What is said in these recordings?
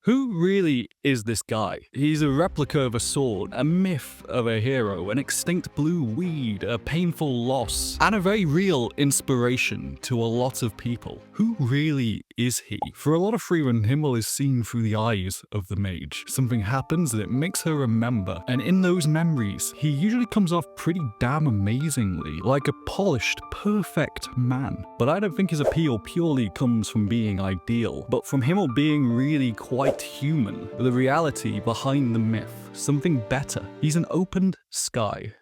Who really is this guy? He's a replica of a sword, a myth of a hero, an extinct blue weed, a painful loss, and a very real inspiration to a lot of people. Who really is he? For a lot of Frieren, Himmel is seen through the eyes of the mage. Something happens and it makes her remember, and in those memories, he usually comes off pretty damn amazingly, like a polished, perfect man. But I don't think his appeal purely comes from being ideal, but from Himmel being really quite human, the reality behind the myth, something better. He's an opened sky.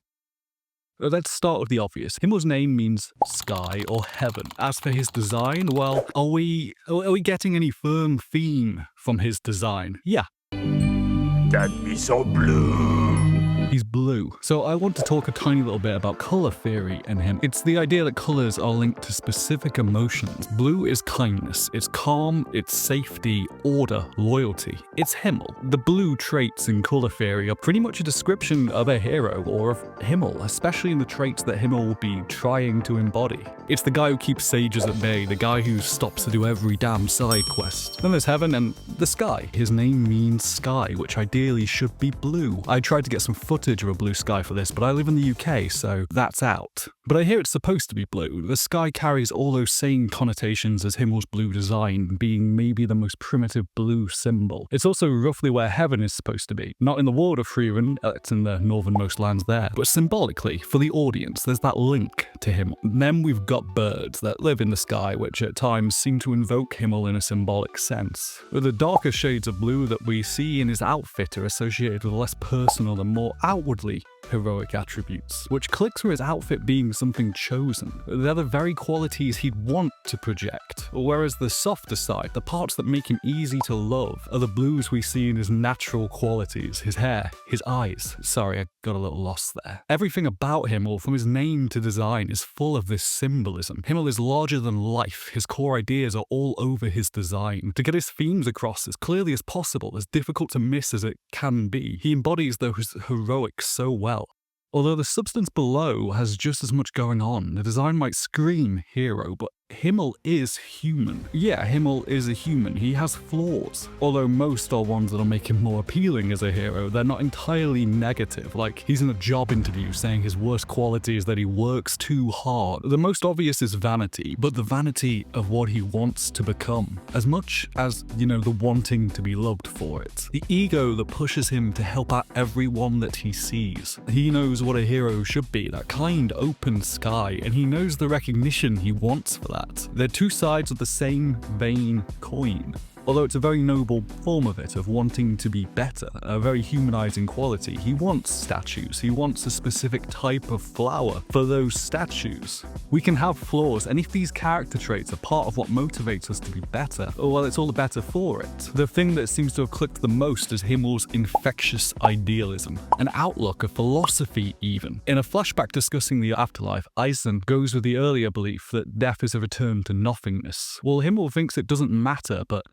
Let's start with the obvious. Himmel's name means sky or heaven. As for his design, well, are we getting any firm theme from his design? Yeah. That be so blue. He's blue. So I want to talk a tiny little bit about color theory in him. It's the idea that colors are linked to specific emotions. Blue is kindness, it's calm, it's safety, order, loyalty. It's Himmel. The blue traits in color theory are pretty much a description of a hero or of Himmel, especially in the traits that Himmel will be trying to embody. It's the guy who keeps sages at bay, the guy who stops to do every damn side quest. Then there's heaven and the sky. His name means sky, which ideally should be blue. I tried to get some footage of a blue sky for this, but I live in the UK, so that's out. But I hear it's supposed to be blue. The sky carries all those same connotations as Himmel's blue design, being maybe the most primitive blue symbol. It's also roughly where heaven is supposed to be. Not in the world of Frieren, it's in the northernmost lands there, but symbolically, for the audience, there's that link to Himmel. And then we've got birds that live in the sky, which at times seem to invoke Himmel in a symbolic sense. But the darker shades of blue that we see in his outfit are associated with less personal and more outwardly heroic attributes, which clicks for his outfit being something chosen. They're the very qualities he'd want to project, whereas the softer side, the parts that make him easy to love, are the blues we see in his natural qualities, his hair, his eyes. Sorry, I got a little lost there. Everything about Himmel, from his name to design, is full of this symbolism. Himmel is larger than life. His core ideas are all over his design. To get his themes across as clearly as possible, as difficult to miss as it can be, he embodies those heroics so well. Although the substance below has just as much going on, the design might scream hero, but Himmel is human. Yeah, Himmel is a human. He has flaws. Although most are ones that'll make him more appealing as a hero, they're not entirely negative. Like, he's in a job interview saying his worst quality is that he works too hard. The most obvious is vanity, but the vanity of what he wants to become, as much as, the wanting to be loved for it. The ego that pushes him to help out everyone that he sees. He knows what a hero should be, that kind, open sky, and he knows the recognition he wants for that. They're two sides of the same vain coin. Although it's a very noble form of it, of wanting to be better, a very humanizing quality. He wants statues. He wants a specific type of flower for those statues. We can have flaws, and if these character traits are part of what motivates us to be better, well, it's all the better for it. The thing that seems to have clicked the most is Himmel's infectious idealism, an outlook, a philosophy even. In a flashback discussing the afterlife, Eisen goes with the earlier belief that death is a return to nothingness. Well, Himmel thinks it doesn't matter, but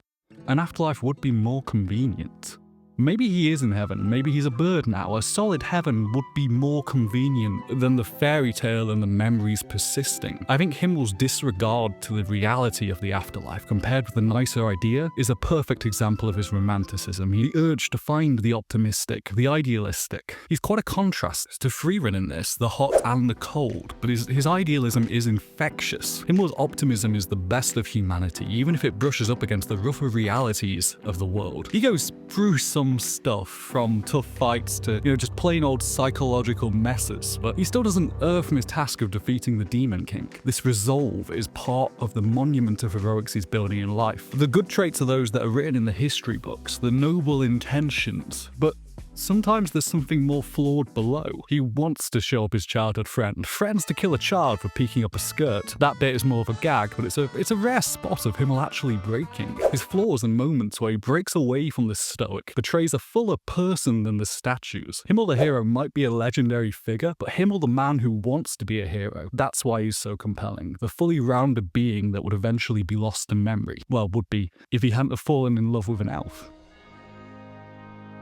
an afterlife would be more convenient. Maybe he is in heaven, maybe he's a bird now. A solid heaven would be more convenient than the fairy tale and the memories persisting. I think Himmel's disregard to the reality of the afterlife compared with the nicer idea is a perfect example of his romanticism. The urge to find the optimistic, the idealistic. He's quite a contrast to Frieren in this, the hot and the cold, but his idealism is infectious. Himmel's optimism is the best of humanity, even if it brushes up against the rougher realities of the world. He goes through some stuff, from tough fights to, just plain old psychological messes, but he still doesn't err from his task of defeating the Demon King. This resolve is part of the monument of heroics he's building in life. The good traits are those that are written in the history books, the noble intentions, but sometimes there's something more flawed below. He wants to show up his childhood friend, threatens to kill a child for peeking up a skirt. That bit is more of a gag, but it's a rare spot of Himmel actually breaking. His flaws and moments where he breaks away from the stoic portrays a fuller person than the statues. Himmel the hero might be a legendary figure, but Himmel the man who wants to be a hero, that's why he's so compelling. The fully rounded being that would eventually be lost to memory. Well, would be if he hadn't have fallen in love with an elf.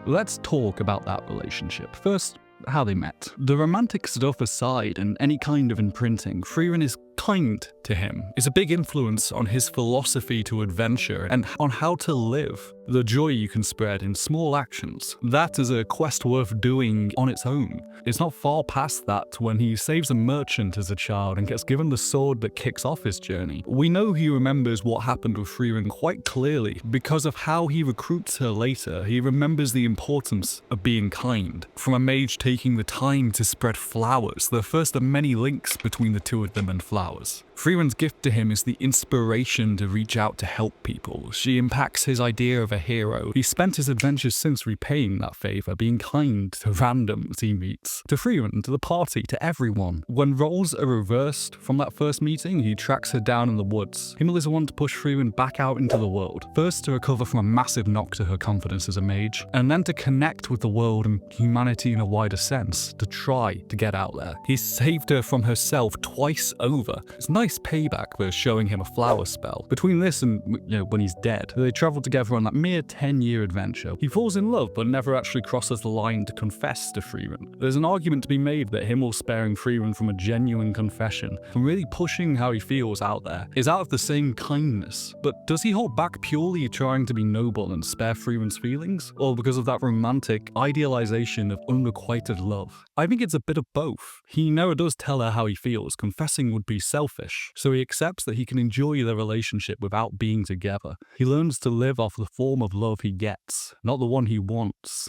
Let's talk about that relationship. First, how they met. The romantic stuff aside and any kind of imprinting, Frieren is kind to him is a big influence on his philosophy to adventure and on how to live. The joy you can spread in small actions. That is a quest worth doing on its own. It's not far past that when he saves a merchant as a child and gets given the sword that kicks off his journey. We know he remembers what happened with Frieren quite clearly because of how he recruits her later. He remembers the importance of being kind. From a mage taking the time to spread flowers, the first of many links between the two of them and flowers. Frieren's gift to him is the inspiration to reach out to help people. She impacts his idea of a hero. He spent his adventures since repaying that favor, being kind to randoms he meets, to Frieren, to the party, to everyone. When roles are reversed from that first meeting, he tracks her down in the woods. Himmel is the one to push Frieren back out into the world, first to recover from a massive knock to her confidence as a mage, and then to connect with the world and humanity in a wider sense, to try to get out there. He saved her from herself twice over. It's nice payback for showing him a flower spell. Between this and, when he's dead, they travel together on that mere 10-year adventure. He falls in love, but never actually crosses the line to confess to Frieren. There's an argument to be made that Himmel sparing Frieren from a genuine confession, from really pushing how he feels out there, is out of the same kindness. But does he hold back purely trying to be noble and spare Frieren's feelings? Or because of that romantic idealization of unrequited love? I think it's a bit of both. He never does tell her how he feels. Confessing would be selfish. So he accepts that he can enjoy their relationship without being together. He learns to live off the form of love he gets, not the one he wants.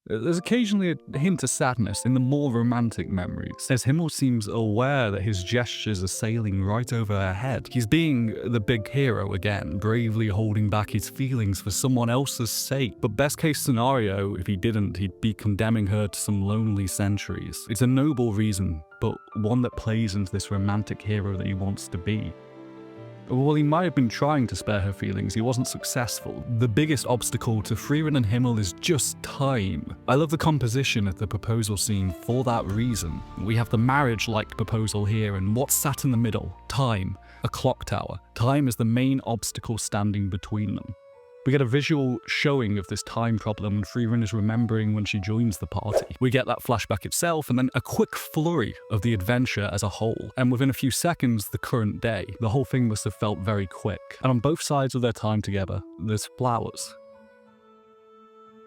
There's occasionally a hint of sadness in the more romantic memories, as Himmel seems aware that his gestures are sailing right over her head. He's being the big hero again, bravely holding back his feelings for someone else's sake. But best case scenario, if he didn't, he'd be condemning her to some lonely centuries. It's a noble reason, but one that plays into this romantic hero that he wants to be. While he might have been trying to spare her feelings, he wasn't successful. The biggest obstacle to Frieren and Himmel is just time. I love the composition of the proposal scene for that reason. We have the marriage-like proposal here, and what's sat in the middle? Time. A clock tower. Time is the main obstacle standing between them. We get a visual showing of this time problem when Frieren is remembering when she joins the party. We get that flashback itself, and then a quick flurry of the adventure as a whole. And within a few seconds, the current day. The whole thing must have felt very quick. And on both sides of their time together, there's flowers.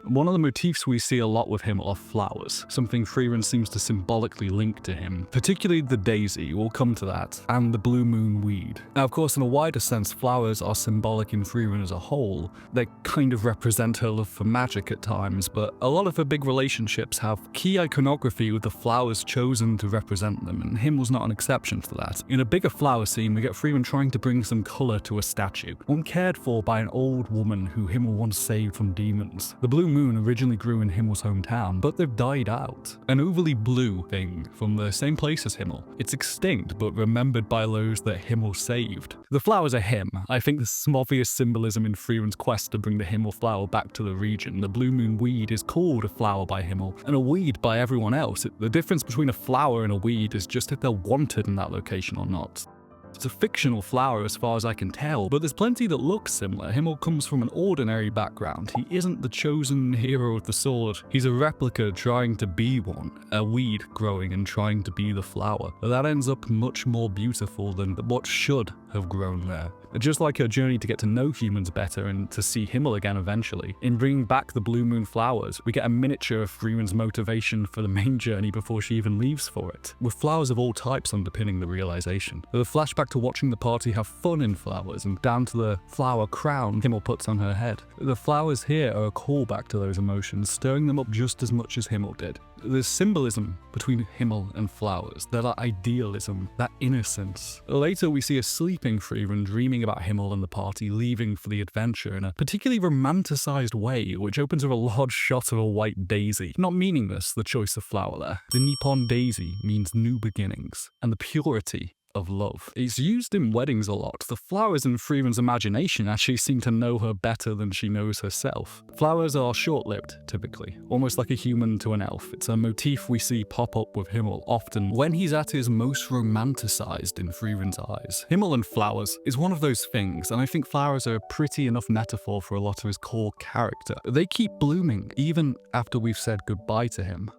One of the motifs we see a lot with him are flowers, something Frieren seems to symbolically link to him, particularly the daisy, we'll come to that, and the blue moon weed. Now of course in a wider sense flowers are symbolic in Frieren as a whole. They kind of represent her love for magic at times, but a lot of her big relationships have key iconography with the flowers chosen to represent them, and Himmel's not an exception to that. In a bigger flower scene we get Frieren trying to bring some colour to a statue, one cared for by an old woman who Himmel once saved from demons. The blue moon originally grew in Himmel's hometown, but they've died out. An overly blue thing from the same place as Himmel. It's extinct, but remembered by those that Himmel saved. The flowers are him. I think there's some obvious symbolism in Frieren's quest to bring the Himmel flower back to the region. The blue moon weed is called a flower by Himmel, and a weed by everyone else. The difference between a flower and a weed is just if they're wanted in that location or not. It's a fictional flower as far as I can tell, but there's plenty that look similar. Himmel comes from an ordinary background. He isn't the chosen hero of the sword. He's a replica trying to be one, a weed growing and trying to be the flower. But that ends up much more beautiful than what should have grown there. Just like her journey to get to know humans better and to see Himmel again eventually. In bringing back the blue moon flowers, we get a miniature of Frieren's motivation for the main journey before she even leaves for it, with flowers of all types underpinning the realization. The flashback to watching the party have fun in flowers, and down to the flower crown Himmel puts on her head. The flowers here are a callback to those emotions, stirring them up just as much as Himmel did. There's symbolism between Himmel and flowers, that idealism, that innocence. Later we see a sleeping Frieren dreaming about Himmel and the party leaving for the adventure in a particularly romanticized way, which opens with a large shot of a white daisy. Not meaningless, the choice of flower there. The Nippon daisy means new beginnings, and the purity of love. It's used in weddings a lot. The flowers in Frieren's imagination actually seem to know her better than she knows herself. Flowers are short-lived, typically, almost like a human to an elf. It's a motif we see pop up with Himmel often when he's at his most romanticized in Frieren's eyes. Himmel and flowers is one of those things, and I think flowers are a pretty enough metaphor for a lot of his core character. They keep blooming, even after we've said goodbye to him.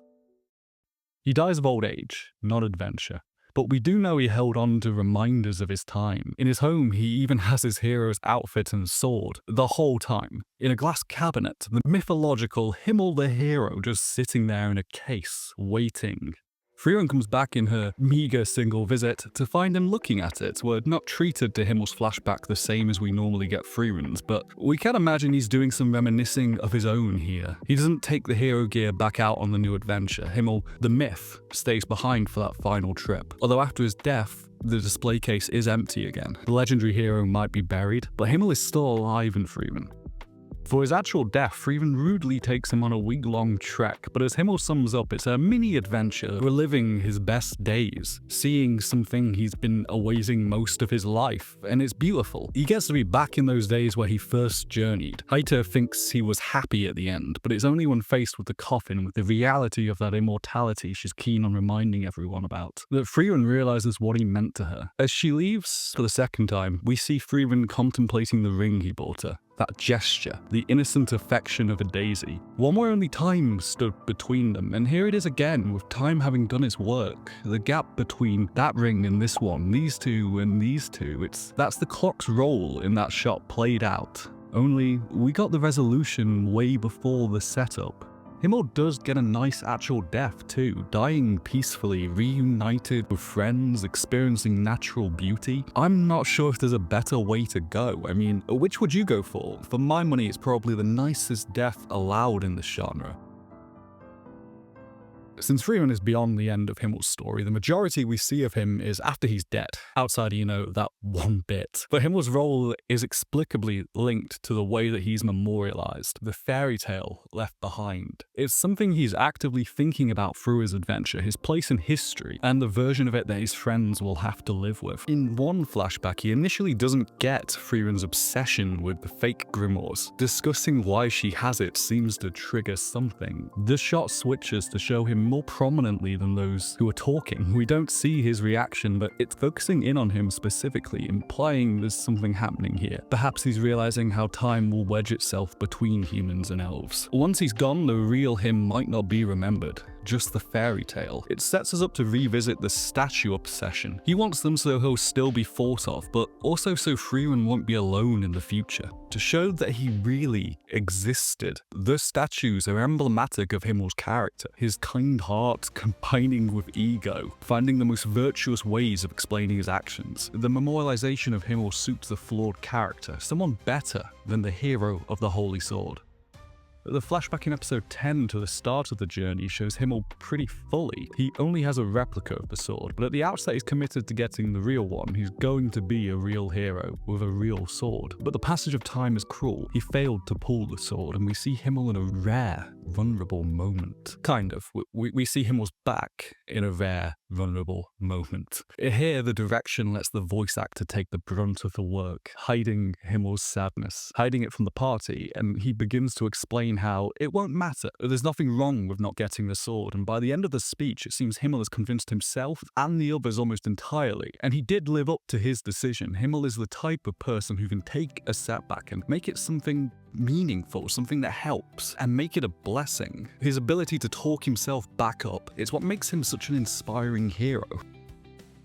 He dies of old age, not adventure. But we do know he held on to reminders of his time. In his home, he even has his hero's outfit and sword, the whole time. In a glass cabinet, the mythological Himmel the hero just sitting there in a case, waiting. Frieren comes back in her meager single visit to find him looking at it. We're not treated to Himmel's flashback the same as we normally get Frieren's, but we can imagine he's doing some reminiscing of his own here. He doesn't take the hero gear back out on the new adventure. Himmel, the myth, stays behind for that final trip. Although after his death, the display case is empty again. The legendary hero might be buried, but Himmel is still alive in Frieren. For his actual death, Frieren rudely takes him on a week-long trek, but as Himmel sums up, it's a mini-adventure, reliving his best days, seeing something he's been awaiting most of his life, and it's beautiful. He gets to be back in those days where he first journeyed. Heiter thinks he was happy at the end, but it's only when faced with the coffin, with the reality of that immortality she's keen on reminding everyone about, that Frieren realizes what he meant to her. As she leaves for the second time, we see Frieren contemplating the ring he bought her. That gesture, the innocent affection of a daisy, one where only time stood between them, and here it is again, with time having done its work. The gap between that ring and this one, these two and these two, that's the clock's role in that shot played out. Only, we got the resolution way before the setup. Himmel does get a nice actual death too, dying peacefully, reunited with friends, experiencing natural beauty. I'm not sure if there's a better way to go. I mean, which would you go for? For my money, it's probably the nicest death allowed in this genre. Since Frieren is beyond the end of Himmel's story, the majority we see of him is after he's dead, outside, that one bit. But Himmel's role is explicably linked to the way that he's memorialized, the fairy tale left behind. It's something he's actively thinking about through his adventure, his place in history, and the version of it that his friends will have to live with. In one flashback, he initially doesn't get Frieren's obsession with the fake grimoires. Discussing why she has it seems to trigger something. The shot switches to show him more prominently than those who are talking. We don't see his reaction, but it's focusing in on him specifically, implying there's something happening here. Perhaps he's realizing how time will wedge itself between humans and elves. Once he's gone, the real him might not be remembered, just the fairy tale. It sets us up to revisit the statue obsession. He wants them so he'll still be thought of, but also so Frieren won't be alone in the future. To show that he really existed, the statues are emblematic of Himmel's character, his kind heart combining with ego, finding the most virtuous ways of explaining his actions. The memorialization of Himmel suits the flawed character, someone better than the hero of the Holy Sword. The flashback in episode 10 to the start of the journey shows Himmel pretty fully. He only has a replica of the sword, but at the outset he's committed to getting the real one. He's going to be a real hero with a real sword. But the passage of time is cruel. He failed to pull the sword, and we see Himmel in a rare, vulnerable moment. Kind of. We see Himmel's back in a rare, vulnerable moment. Here, the direction lets the voice actor take the brunt of the work, hiding Himmel's sadness, hiding it from the party, and he begins to explain how it won't matter. There's nothing wrong with not getting the sword, and by the end of the speech, it seems Himmel has convinced himself and the others almost entirely, and he did live up to his decision. Himmel is the type of person who can take a setback and make it something meaningful, something that helps, and make it a blessing. His ability to talk himself back up is what makes him such an inspiring hero.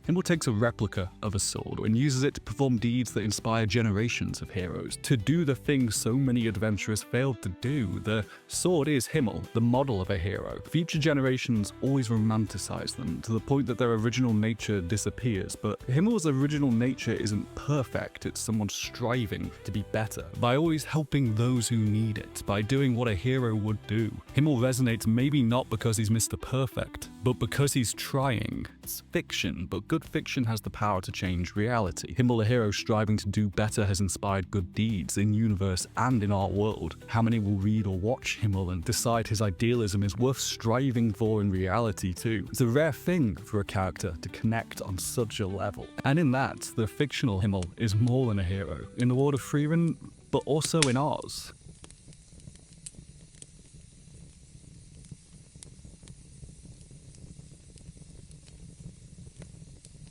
Himmel takes a replica of a sword and uses it to perform deeds that inspire generations of heroes, to do the things so many adventurers failed to do. The sword is Himmel, the model of a hero. Future generations always romanticize them, to the point that their original nature disappears, but Himmel's original nature isn't perfect, it's someone striving to be better, by always helping those who need it, by doing what a hero would do. Himmel resonates maybe not because he's Mr. Perfect, but because he's trying. It's fiction, but good fiction has the power to change reality. Himmel, a hero striving to do better, has inspired good deeds in universe and in our world. How many will read or watch Himmel and decide his idealism is worth striving for in reality too? It's a rare thing for a character to connect on such a level. And in that, the fictional Himmel is more than a hero. In the world of Frieren, but also in ours.